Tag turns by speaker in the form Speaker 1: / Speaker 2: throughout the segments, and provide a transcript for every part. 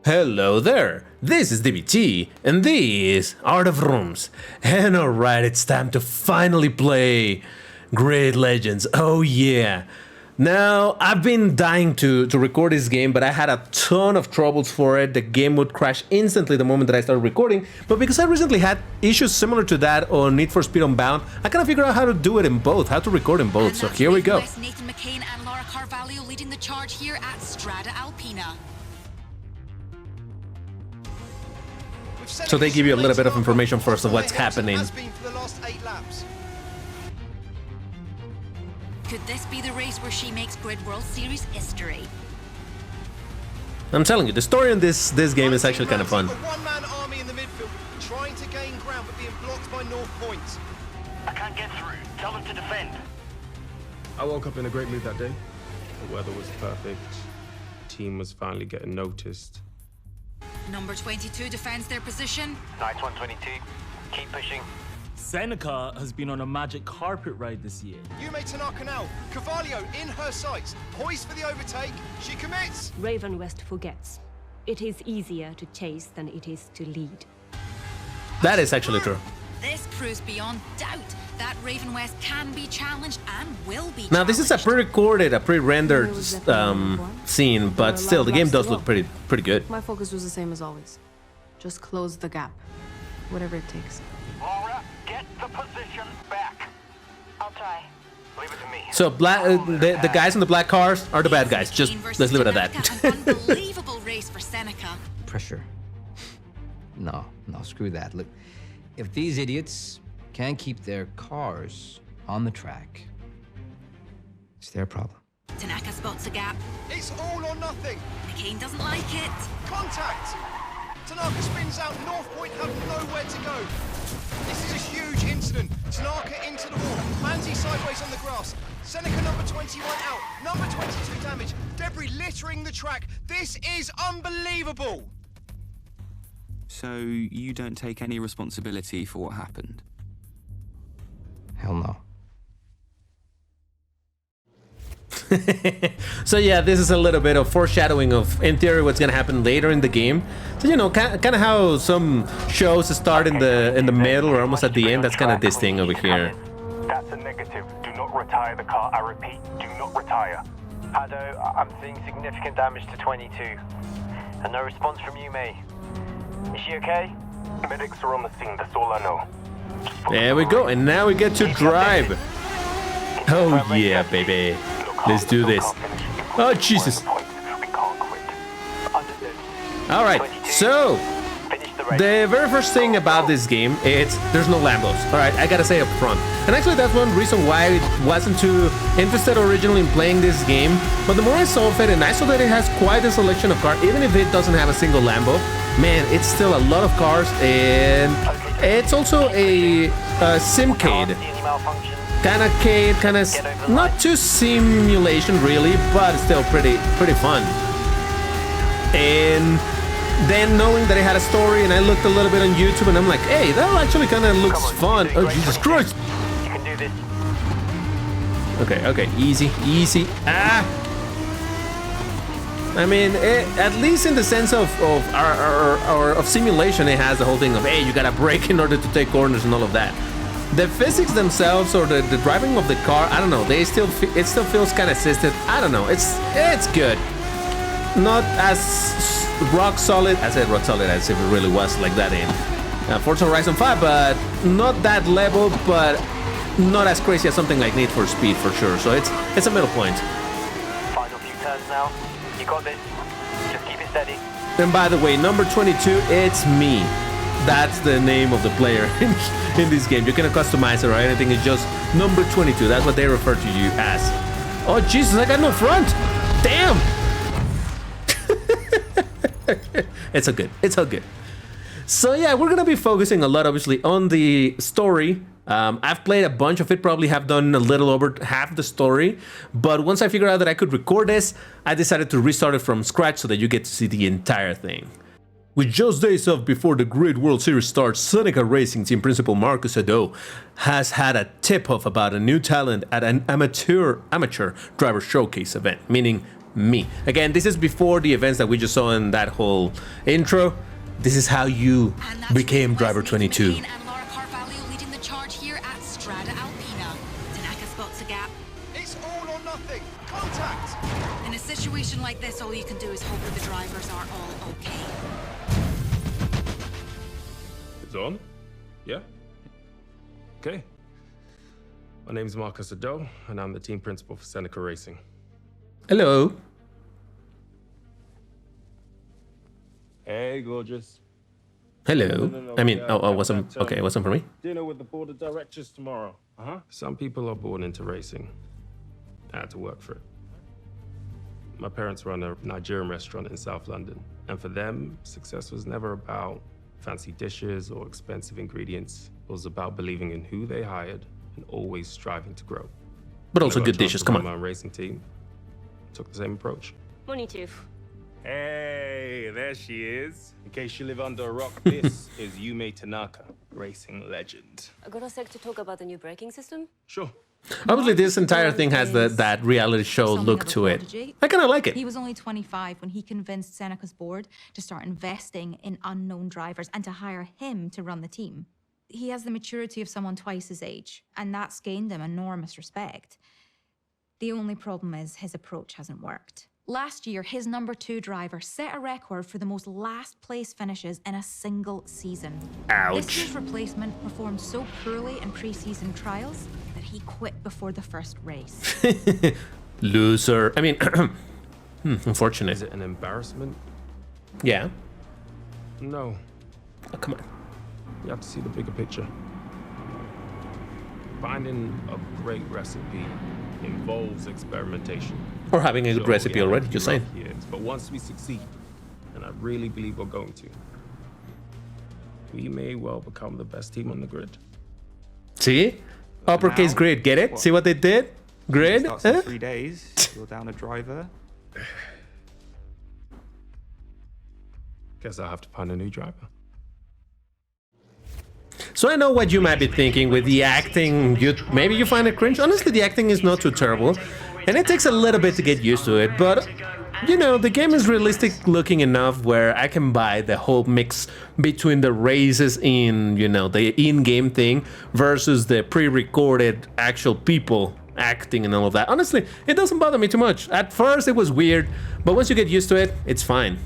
Speaker 1: Hello there, this is DBT, and this is Art of Rooms. And alright, it's time to finally play Grid Legends, oh yeah. Now, I've been dying to record this game, but I had a ton of troubles for it. The game would crash instantly the moment that I started recording, but because I recently had issues similar to that on Need for Speed Unbound, I kind of figured out how to do it in both, how to record in both, so here we go.
Speaker 2: Nathan McCain and Laura Carvalho leading the charge here at Strada Alpina.
Speaker 1: So they give you a little bit of information first of what's happening.
Speaker 2: Could this be the race where she makes Grid World Series history?
Speaker 1: I'm telling you, the story in this game is actually kind of fun.
Speaker 3: A one-man army in the midfield, trying to gain ground but being blocked by North Point.
Speaker 4: I can't get through. Tell them to defend.
Speaker 5: I woke up in a great mood that day. The weather was perfect. The team was finally getting noticed.
Speaker 2: Number 22 defends their position.
Speaker 4: Nice one, 22. Keep pushing.
Speaker 6: Seneca has been on a magic carpet ride this year.
Speaker 3: Yume Tanaka now. Carvalho in her sights. Poised for the overtake. She commits.
Speaker 7: Raven West forgets. It is easier to chase than it is to lead.
Speaker 1: That is actually true.
Speaker 2: This proves beyond doubt that Raven West can be challenged and will be
Speaker 1: Now this is a pre-recorded, a pre-rendered scene, but
Speaker 8: We're
Speaker 1: still the game
Speaker 8: allowed
Speaker 1: does
Speaker 8: to
Speaker 1: look
Speaker 8: walk.
Speaker 1: pretty good.
Speaker 8: My focus was the same as always. Just close the gap. Whatever it takes.
Speaker 4: Laura, get the position back.
Speaker 2: I'll try.
Speaker 4: Leave it to me.
Speaker 1: So the guys in the black cars are the bad guys. Just let's leave it at that.
Speaker 2: An unbelievable race for Seneca.
Speaker 9: Pressure. No, screw that. Look, if these idiots can't keep their cars on the track, it's their problem.
Speaker 2: Tanaka spots a gap.
Speaker 3: It's all or nothing.
Speaker 2: McCain doesn't like it.
Speaker 3: Contact. Tanaka spins out. North Point have nowhere to go. This is a huge incident. Tanaka into the wall. Manzi sideways on the grass. Seneca number 21 out. Number 22 damage. Debris littering the track. This is unbelievable.
Speaker 10: So you don't take any responsibility for what happened?
Speaker 9: Hell no.
Speaker 1: So yeah, this is a little bit of foreshadowing of, in theory, what's gonna happen later in the game. So you know, kind of how some shows start in the middle or almost at the end. That's kind of this thing over here.
Speaker 4: That's a negative. Do not retire the car. I repeat, do not retire. Hado, I'm seeing significant damage to 22. And no response from Yume. Is she okay? Medics are on the scene, that's all I know.
Speaker 1: There we go, and now we get to drive. Oh yeah, baby. Let's do this. Oh Jesus. All right, so the very first thing about this game is there's no Lambos. All right, I gotta say up front. And actually that's one reason why I wasn't too interested originally in playing this game. But the more I saw of it, and I saw that it has quite a selection of cars, even if it doesn't have a single Lambo, man, it's still a lot of cars, and it's also a simcade. Kind of arcade, kind of not too simulation really, but still pretty fun. And then knowing that it had a story, and I looked a little bit on YouTube, and I'm like, hey, that actually kind of looks fun. Oh Jesus Christ!
Speaker 4: You can do this.
Speaker 1: Okay, easy. I mean, at least in the sense of simulation, it has the whole thing of, hey, you gotta brake in order to take corners and all of that. The physics themselves, or the driving of the car, I don't know. It still feels kind of assisted. I don't know. It's good. Not as rock solid. I said rock solid as if it really was like that in Forza Horizon 5, but not that level, but not as crazy as something like Need for Speed for sure. So it's a middle point.
Speaker 4: Final few turns now. You got this. Just keep it steady.
Speaker 1: And by the way, number 22, it's me. That's the name of the player in this game. You cannot customize it or anything. It's just number 22. That's what they refer to you as. Oh Jesus, I got no front. Damn. It's all good. So yeah, we're gonna be focusing a lot, obviously, on the story. I've played a bunch of it, probably have done a little over half the story, but once I figured out that I could record this, I decided to restart it from scratch so that you get to see the entire thing. With just days off before the Grid World Series starts, Seneca Racing Team Principal Marcus Ado has had a tip-off about a new talent at an amateur driver showcase event, meaning me. Again, this is before the events that we just saw in that whole intro. This is how you became Driver 22.
Speaker 2: And Laura Carvalho leading the charge here at Strada Alpina. Tanaka spots a gap.
Speaker 3: It's all or nothing. Contact.
Speaker 2: In a situation like this, all you can do is hope that the drivers are all okay.
Speaker 5: It's on? Yeah? Okay. My name's Marcus Ado, and I'm the team principal for Seneca Racing.
Speaker 1: Hello.
Speaker 5: Hey, gorgeous.
Speaker 1: Hello.
Speaker 5: No,
Speaker 1: I mean,
Speaker 5: yeah,
Speaker 1: it wasn't okay. It wasn't for me.
Speaker 5: Dinner with the board of directors tomorrow. Some people are born into racing. I had to work for it. My parents run a Nigerian restaurant in South London, and for them, success was never about fancy dishes or expensive ingredients. It was about believing in who they hired and always striving to grow.
Speaker 1: But also
Speaker 5: When I got
Speaker 1: good
Speaker 5: a chance
Speaker 1: dishes.
Speaker 5: to
Speaker 1: Come
Speaker 5: run
Speaker 1: on.
Speaker 5: my own racing team, took the same approach.
Speaker 7: Money too.
Speaker 5: Hey, there she is. In case you live under a rock, this is Yume Tanaka, racing legend.
Speaker 7: I got a sec to talk about the new braking system.
Speaker 5: Sure.
Speaker 1: Obviously, this entire thing has that reality show look to it. I kind of like it.
Speaker 11: He was only 25 when he convinced Seneca's board to start investing in unknown drivers and to hire him to run the team. He has the maturity of someone twice his age, and that's gained him enormous respect. The only problem is his approach hasn't worked. Last year, his number 2 driver set a record for the most last place finishes in a single season.
Speaker 1: Ouch.
Speaker 11: This year's replacement performed so poorly in pre-season trials that he quit before the first race.
Speaker 1: Loser. I mean, unfortunate.
Speaker 5: Is it an embarrassment?
Speaker 1: Yeah.
Speaker 5: No.
Speaker 1: Oh, come on.
Speaker 5: You have to see the bigger picture. Finding a great recipe involves experimentation.
Speaker 1: Or having a good
Speaker 5: Sure,
Speaker 1: recipe
Speaker 5: we have
Speaker 1: already,
Speaker 5: a few
Speaker 1: just saying.
Speaker 5: rough years, but once we succeed, and I really believe we're going to, we may well become the best team on the grid.
Speaker 1: See? Uppercase
Speaker 10: now,
Speaker 1: grid. Get it?
Speaker 10: what?
Speaker 1: See what they did? Grid?
Speaker 10: Starts in
Speaker 1: Huh?
Speaker 10: 3 days. You're down a driver.
Speaker 5: Guess I'll have to find a new driver.
Speaker 1: So I know what you might be thinking with the acting. Maybe you find it cringe. Honestly, the acting is not too terrible. And it takes a little bit to get used to it. But, you know, the game is realistic looking enough where I can buy the whole mix between the races in, you know, the in-game thing versus the pre-recorded actual people acting and all of that. Honestly, it doesn't bother me too much. At first, it was weird. But once you get used to it, it's fine.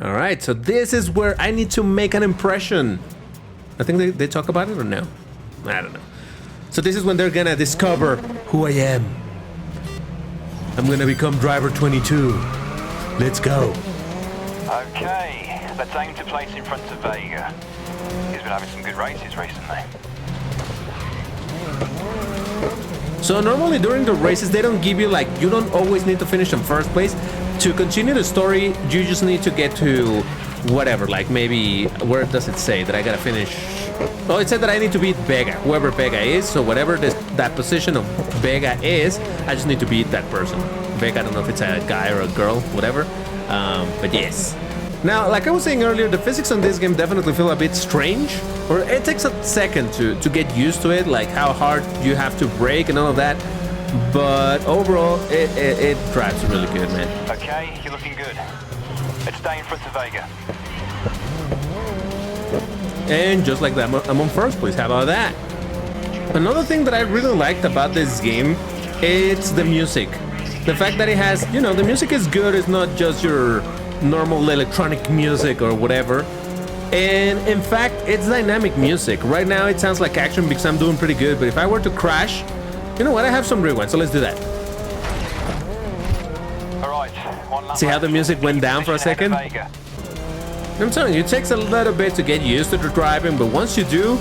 Speaker 1: All right, so this is where I need to make an impression. I think they talk about it or no? I don't know. So this is when they're gonna discover who I am. I'm gonna become driver 22. Let's go.
Speaker 4: Okay, let's aim to place in front of Vega. He's been having some good races recently.
Speaker 1: So normally during the races, they don't give you like, you don't always need to finish in first place. To continue the story, you just need to get to whatever, like maybe, where does it say that I gotta finish? Oh, it said that I need to beat Vega, whoever Vega is. So whatever that position of Vega is, I just need to beat that person. Vega, I don't know if it's a guy or a girl, whatever. But yes. Now, like I was saying earlier, the physics on this game definitely feel a bit strange, or it takes a second to get used to it, like how hard you have to brake and all of that. But overall, it drives really good, man.
Speaker 4: Okay, you're looking good. Let's stay in front of Vega.
Speaker 1: And just like that, I'm on first place. How about that? Another thing that I really liked about this game, it's the music. The fact that it has, you know, the music is good. It's not just your normal electronic music or whatever. And in fact, it's dynamic music. Right now, it sounds like action because I'm doing pretty good. But if I were to crash, you know what? I have some rewind, so let's do that.
Speaker 4: All right, one lap.
Speaker 1: See how the music went down for a second? I'm telling you, it takes a little bit to get used to the driving, but once you do,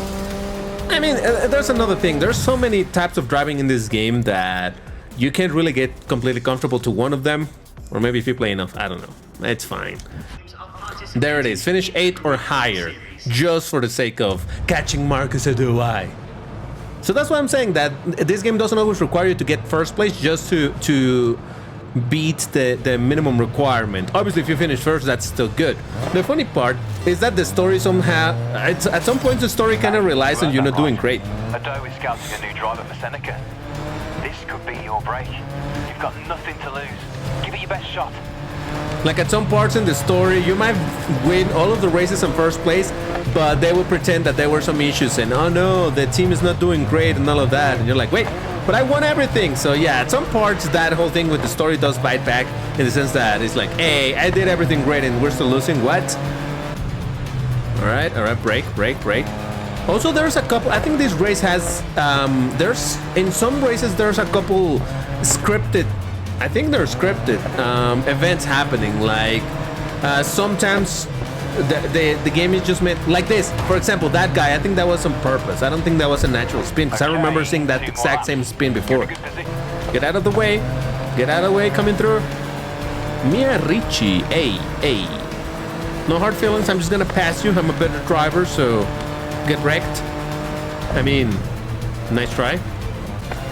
Speaker 1: I mean, there's another thing. There's so many types of driving in this game that you can't really get completely comfortable to one of them. Or maybe if you play enough, I don't know. It's fine. There it is. Finish 8 or higher, just for the sake of catching Marcus Ado. So that's why I'm saying that this game doesn't always require you to get first place just to beat the minimum requirement. Obviously, if you finish first, that's still good. The funny part is that the story somehow, at some point, the story kind of relies on you not doing great.
Speaker 4: Ado is scouting a new driver for Seneca. This could be your break. You've got nothing to lose. it your best shot.
Speaker 1: Like at some parts in the story, you might win all of the races in first place, but they will pretend that there were some issues and, oh no, the team is not doing great and all of that. And you're like, wait, but I won everything. So yeah, at some parts, that whole thing with the story does bite back in the sense that it's like, hey, I did everything great and we're still losing. What? All right, break. Also, there's a couple, I think this race has, in some races, there's a couple scripted, I think they're scripted events happening. Like sometimes the game is just made like this. For example, that guy, I think that was on purpose. I don't think that was a natural spin because I remember seeing that exact same spin before. Get out of the way. Get out of the way, coming through. Mia Ricci, hey. No hard feelings, I'm just gonna pass you. I'm a better driver, so get wrecked. I mean, nice try.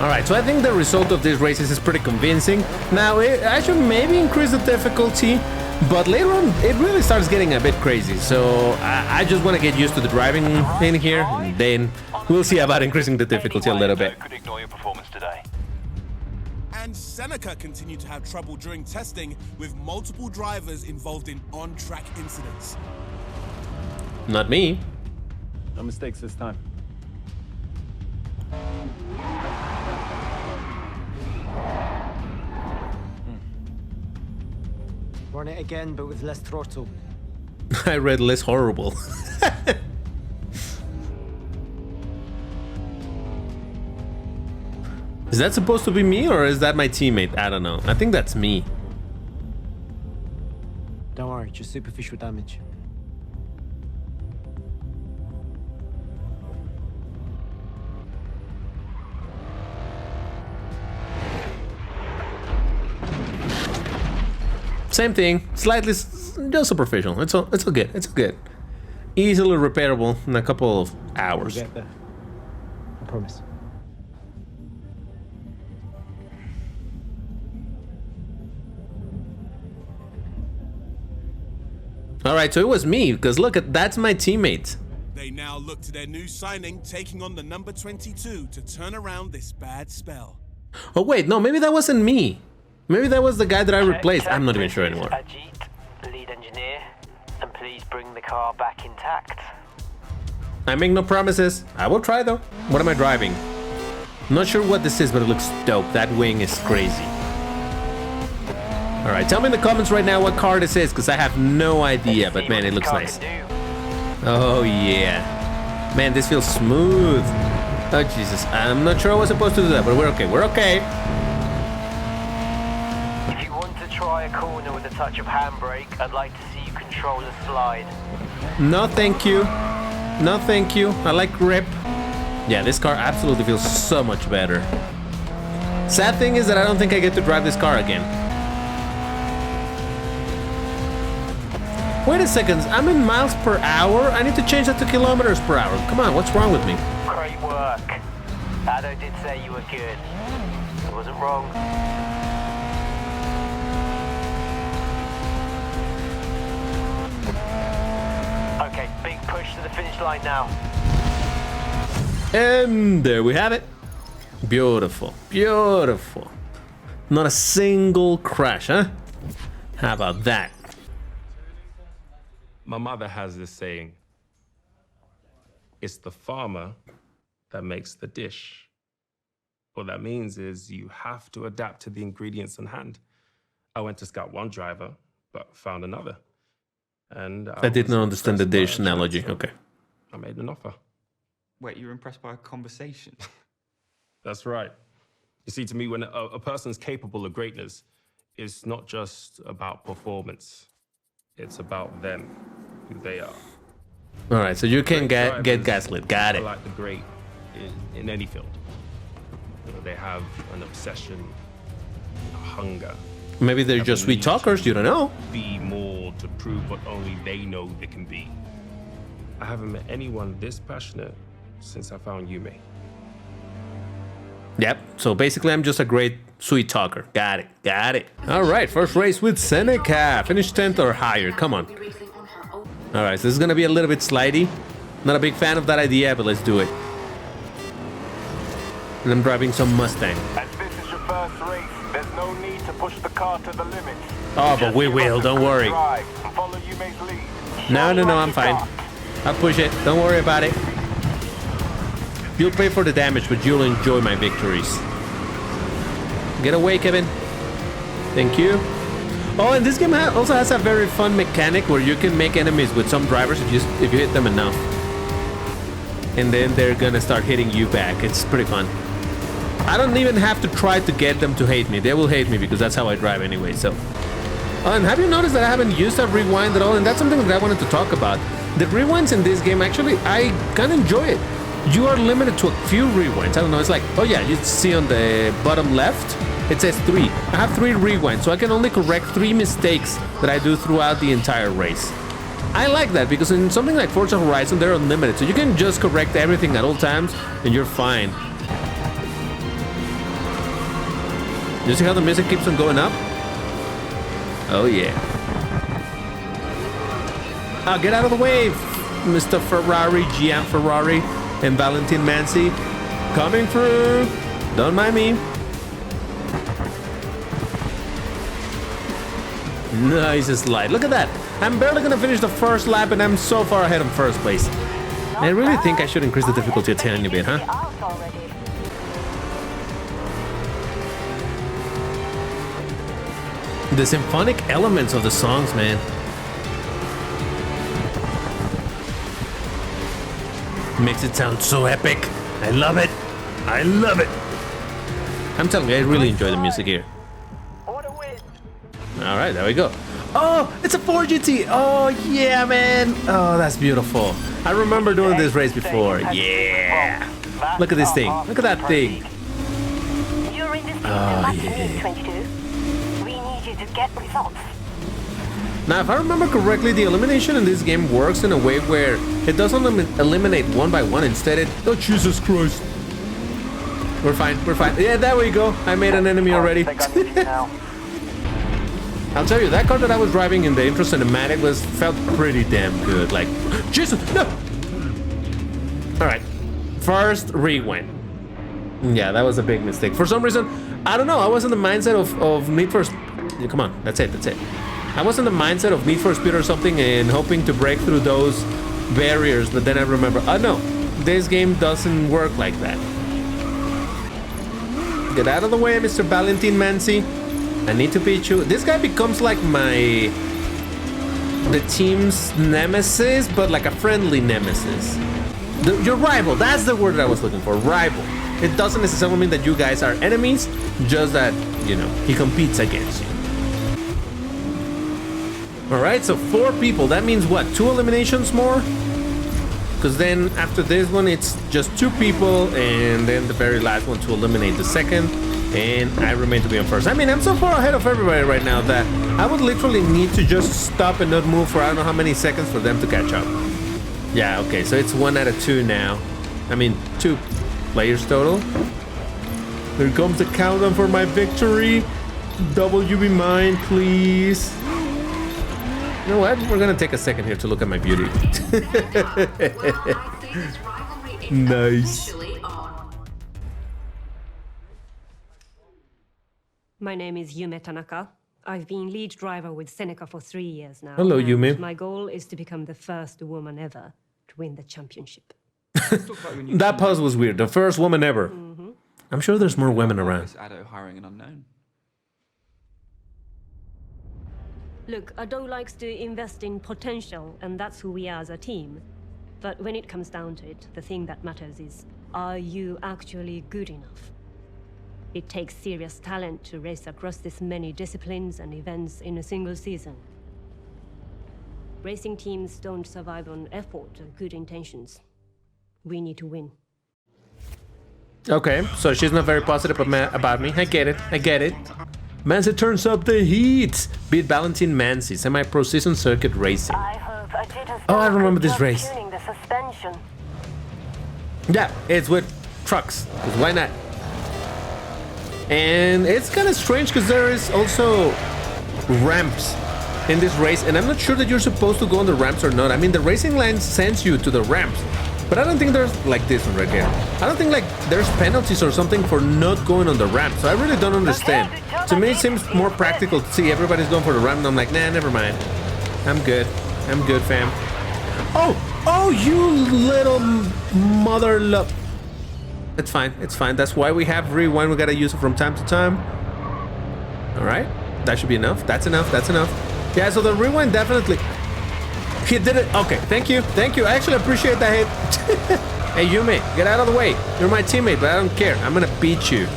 Speaker 1: All right, so I think the result of these races is pretty convincing. Now, I should maybe increase the difficulty, but later on, it really starts getting a bit crazy. So I just want to get used to the driving in here, and then we'll see about increasing the difficulty a little bit.
Speaker 4: Could ignore your performance today.
Speaker 12: And Seneca continued to have trouble during testing, with multiple drivers involved in on-track incidents.
Speaker 1: Not me.
Speaker 13: No mistakes this time.
Speaker 14: Run it again, but with less throttle.
Speaker 1: I read less horrible. Is that supposed to be me or is that my teammate? I don't know. I think that's me.
Speaker 14: Don't worry, just superficial damage.
Speaker 1: Same thing, slightly, just superficial. It's all good. It's all good. Easily repairable in a couple of hours.
Speaker 14: We'll get there. I promise.
Speaker 1: All right, so it was me because look at that's my teammate.
Speaker 12: They now look to their new signing, taking on the number 22 to turn around this bad spell.
Speaker 1: Oh wait, no, maybe that wasn't me. Maybe that was the guy that I replaced. I'm not even sure anymore.
Speaker 4: Ajit, lead engineer, and please bring the car back intact.
Speaker 1: I make no promises. I will try though. What am I driving? Not sure what this is, but it looks dope. That wing is crazy. All right, tell me in the comments right now what car this is, because I have no idea. But man, it looks nice. Oh yeah, man, this feels smooth. Oh Jesus, I'm not sure I was supposed to do that, but we're okay. We're okay.
Speaker 4: Try a corner with a touch of handbrake. I'd like to see you control the slide.
Speaker 1: No, thank you. No, thank you. I like grip. Yeah, this car absolutely feels so much better. Sad thing is that I don't think I get to drive this car again. Wait a second. I'm in miles per hour. I need to change that to kilometers per hour. Come on, what's wrong with me?
Speaker 4: Great work. Ado did say you were good. I wasn't wrong. Okay, big push to the finish line now.
Speaker 1: And there we have it. Beautiful, beautiful. Not a single crash, huh? How about that?
Speaker 5: My mother has this saying, it's the farmer that makes the dish. What that means is you have to adapt to the ingredients on hand. I went to scout one driver, but found another. And
Speaker 1: I did not understand the dish analogy. Okay.
Speaker 5: I made an offer.
Speaker 10: Wait, you were impressed by a conversation?
Speaker 5: That's right. You see, to me, when a person's capable of greatness, it's not just about performance. It's about them, who they are.
Speaker 1: All right, so you can get gaslit. Got it.
Speaker 5: Like the great in any field. You know, they have an obsession, a hunger.
Speaker 1: Maybe they're just sweet talkers, you don't know.
Speaker 5: Be more to prove what only they know they can be. I haven't met anyone this passionate since I found Yume.
Speaker 1: Yep, so basically I'm just a great sweet talker. Got it, got it. All right, first race with Seneca. Finish 10th or higher, come on. All right, so this is gonna be a little bit slidey. Not a big fan of that idea, but let's do it. And I'm driving some Mustang.
Speaker 4: As this is your first race, there's no need to push the car to the limit.
Speaker 1: Oh, but we will, don't worry.
Speaker 4: Follow Yume's lead.
Speaker 1: No, I'm fine. I'll push it. Don't worry about it. You'll pay for the damage, but you'll enjoy my victories. Get away, Kevin. Thank you. Oh, and this game also has a very fun mechanic where you can make enemies with some drivers if you hit them enough. And then they're gonna start hitting you back. It's pretty fun. I don't even have to try to get them to hate me. They will hate me because that's how I drive anyway, so. Oh, and have you noticed that I haven't used a rewind at all? And that's something that I wanted to talk about. The rewinds in this game, actually, I kind of enjoy it. You are limited to a few rewinds. I don't know, it's like, oh yeah, you see on the bottom left, it says 3. I have 3 rewinds, so I can only correct 3 mistakes that I do throughout the entire race. I like that because in something like Forza Horizon, they're unlimited, so you can just correct everything at all times and you're fine. You see how the music keeps on going up? Oh yeah. Oh, get out of the way, Mr. Ferrari, GM Ferrari, and Valentin Mansi. Coming through. Don't mind me. Nice slide. Look at that. I'm barely gonna finish the first lap and I'm so far ahead in first place. I really think I should increase the difficulty a tiny bit, huh? The symphonic elements of the songs, man. Makes it sound so epic. I love it. I love it. I'm telling you, I really enjoy the music here. All right, there we go. Oh, it's a 4GT. Oh, yeah, man. Oh, that's beautiful. I remember doing this race before. Yeah. Look at this thing. Look at that thing. Oh, yeah.
Speaker 15: Get results.
Speaker 1: Now, if I remember correctly, the elimination in this game works in a way where it doesn't eliminate one by one. Instead, it... Oh, Jesus Christ. We're fine. We're fine. Yeah, there we go. I made an enemy already. I'll tell you, that car that I was driving in the intro cinematic felt pretty damn good. Like, Jesus, no! All right. First rewind. Yeah, that was a big mistake. For some reason, I don't know. I was in the mindset of Need for Speed. Come on, that's it. I was in the mindset of Need for Speed or something and hoping to break through those barriers, but then I remember, oh no, this game doesn't work like that. Get out of the way, Mr. Valentin Mansi. I need to beat you. This guy becomes like the team's nemesis, but like a friendly nemesis. Your rival, that's the word that I was looking for, rival. It doesn't necessarily mean that you guys are enemies, just that, you know, he competes against you. All right, so 4 people. That means what? 2 eliminations more? Because then after this one, it's just 2 people, and then the very last one to eliminate the second, and I remain to be on first. I mean, I'm so far ahead of everybody right now that I would literally need to just stop and not move for I don't know how many seconds for them to catch up. Yeah, okay, so it's 1 out of 2 now. I mean, 2 players total. Here comes the countdown for my victory. W be mine, please. You know what? We're gonna take a second here to look at my beauty. Nice.
Speaker 7: My name is Yume Tanaka. I've been lead driver with Seneca for 3 years now.
Speaker 1: Hello, Yume.
Speaker 7: My goal is to become the first woman ever to win the championship.
Speaker 1: That pause was weird. The first woman ever. I'm sure there's more women around.
Speaker 10: Ado hiring an unknown.
Speaker 7: Look, Ado likes to invest in potential, and that's who we are as a team. But when it comes down to it, the thing that matters is, are you actually good enough? It takes serious talent to race across this many disciplines and events in a single season. Racing teams don't survive on effort or good intentions. We need to win.
Speaker 1: Okay, so she's not very positive about me. I get it. Mansi turns up the heat. Beat Valentin Mansi, semi-pro season circuit racing. Oh, I remember this race. Yeah, it's with trucks. Why not? And it's kind of strange because there is also ramps in this race, and I'm not sure that you're supposed to go on the ramps or not. I mean, the racing line sends you to the ramps, but I don't think there's like this one right here. I don't think like there's penalties or something for not going on the ramp, so I really don't understand. To me, it seems more practical to see everybody's going for the run. And I'm like, nah, never mind. I'm good. I'm good, fam. Oh, you little mother look. It's fine. It's fine. That's why we have rewind. We gotta use it from time to time. All right. That should be enough. That's enough. That's enough. Yeah, so the rewind definitely. He did it. Okay, thank you. Thank you. I actually appreciate that hit. Hey, Yume, get out of the way. You're my teammate, but I don't care. I'm gonna beat you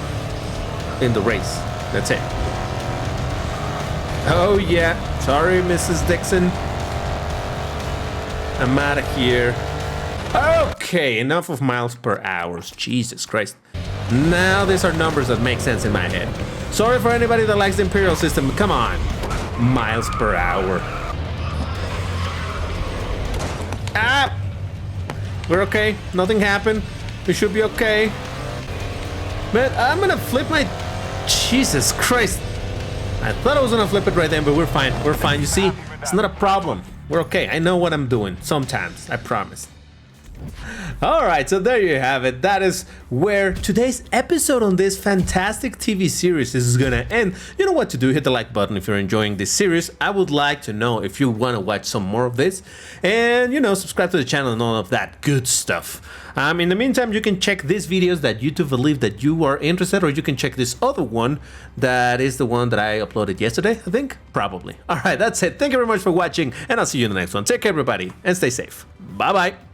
Speaker 1: in the race. That's it. Oh, yeah. Sorry, Mrs. Dixon. I'm out of here. Okay, enough of miles per hour. Jesus Christ. Now these are numbers that make sense in my head. Sorry for anybody that likes the Imperial system. Come on. Miles per hour. Ah! We're okay. Nothing happened. We should be okay. Man, I'm gonna flip my... Jesus Christ. I thought I was gonna flip it right then, but we're fine. We're fine. You see, it's not a problem. We're okay. I know what I'm doing. Sometimes. I promise. Alright, so there you have it. That is where today's episode on this fantastic TV series is gonna end. You know what to do. Hit the like button if you're enjoying this series. I would like to know if you want to watch some more of this. And, you know, subscribe to the channel and all of that good stuff. In the meantime, you can check these videos that YouTube believe that you are interested, or you can check this other one that is the one that I uploaded yesterday, I think? Probably. Alright, that's it. Thank you very much for watching, and I'll see you in the next one. Take care, everybody, and stay safe. Bye-bye.